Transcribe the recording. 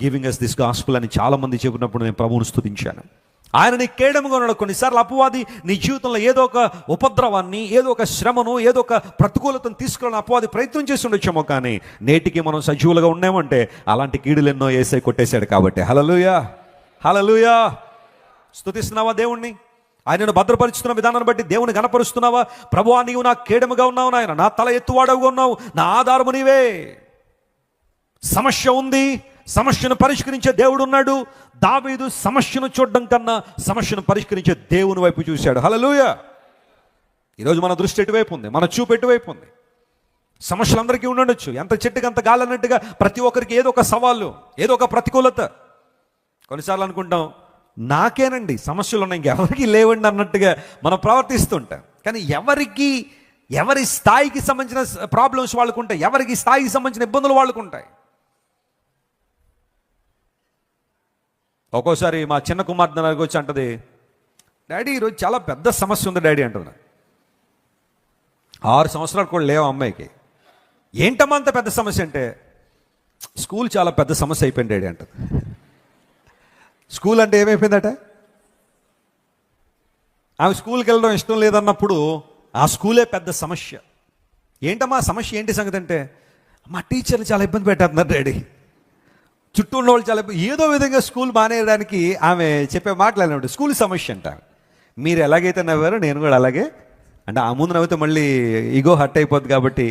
Giving us this gospel అని చాలా మంది చెప్పినప్పుడు నేను ప్రభువును స్తుతించాను. ఆయన నీ కేడముగా ఉన్నాడు. కొన్నిసార్లు అపవాది నీ జీవితంలో ఏదో ఒక ఉపద్రవాన్ని, ఏదో ఒక శ్రమను, ఏదో ఒక ప్రతికూలతను తీసుకురావాలని అపవాది ప్రయత్నం చేసి ఉండొచ్చేమో, కానీ నేటికి మనం సజీవులుగా ఉన్నామంటే అలాంటి కీడులు ఎన్నో యేసయ్య కొట్టేశాడు కాబట్టి. హల్లెలూయా, హల్లెలూయా. స్తుతిస్తున్నావా దేవుణ్ణి? ఆయనను భద్రపరుచుతున్న విధానాన్ని బట్టి దేవుని గణపరుస్తున్నావా? ప్రభువా, నీవు నా కేడముగా ఉన్నావు నాయన, నా తల ఎత్తువాడవుగా ఉన్నావు, నా ఆధారము నీవే. సమస్య ఉంది, సమస్యను పరిష్కరించే దేవుడు ఉన్నాడు. దావీదు సమస్యను చూడడం కన్నా సమస్యను పరిష్కరించే దేవుని వైపు చూశాడు. హల్లెలూయా. ఈరోజు మన దృష్టి ఎటువైపు ఉంది? మన చూపు ఎటువైపు ఉంది? సమస్యలు అందరికీ ఉండొచ్చు, ఎంత చెట్టుకి అంత గాలి అన్నట్టుగా ప్రతి ఒక్కరికి ఏదో ఒక సవాళ్ళు, ఏదో ఒక ప్రతికూలత. కొన్నిసార్లు అనుకుంటాం నాకేనండి సమస్యలు ఉన్నాయి, ఇంకెవరికి లేవండి అన్నట్టుగా మనం ప్రవర్తిస్తుంటాం. కానీ ఎవరి స్థాయికి సంబంధించిన ప్రాబ్లమ్స్ వాళ్ళకు ఉంటాయి, ఎవరికి స్థాయికి సంబంధించిన ఇబ్బందులు వాళ్ళకు ఉంటాయి. ఒక్కోసారి మా చిన్న కుమార్తె దగ్గరికి వచ్చి అంటది, డాడీ ఈరోజు చాలా పెద్ద సమస్య ఉంది డాడీ అంటున్నా. 6 సంవత్సరాలు కూడా లేవు అమ్మాయికి. ఏంటమ్మా అంత పెద్ద సమస్య అంటే, స్కూల్ చాలా పెద్ద సమస్య అయిపోయింది డాడీ అంటది. స్కూల్ అంటే ఏమైపోయిందట? ఆమె స్కూల్కి వెళ్ళడం ఇష్టం లేదన్నప్పుడు ఆ స్కూలే పెద్ద సమస్య. ఏంటమ్మా సమస్య, ఏంటి సంగతి అంటే, మా టీచర్లు చాలా ఇబ్బంది పెట్టేస్తున్నారు డాడీ, చుట్టూ ఉన్న వాళ్ళు చాలా ఏదో విధంగా స్కూల్ మానేయడానికి ఆమె చెప్పే మాట్లాడినప్పుడు స్కూల్ సమస్య అంట. మీరు ఎలాగైతే నవ్వారో నేను కూడా అలాగే అంటే, ఆ ముందు నవ్వితే మళ్ళీ ఈగో హర్ట్ అయిపోద్ది కాబట్టి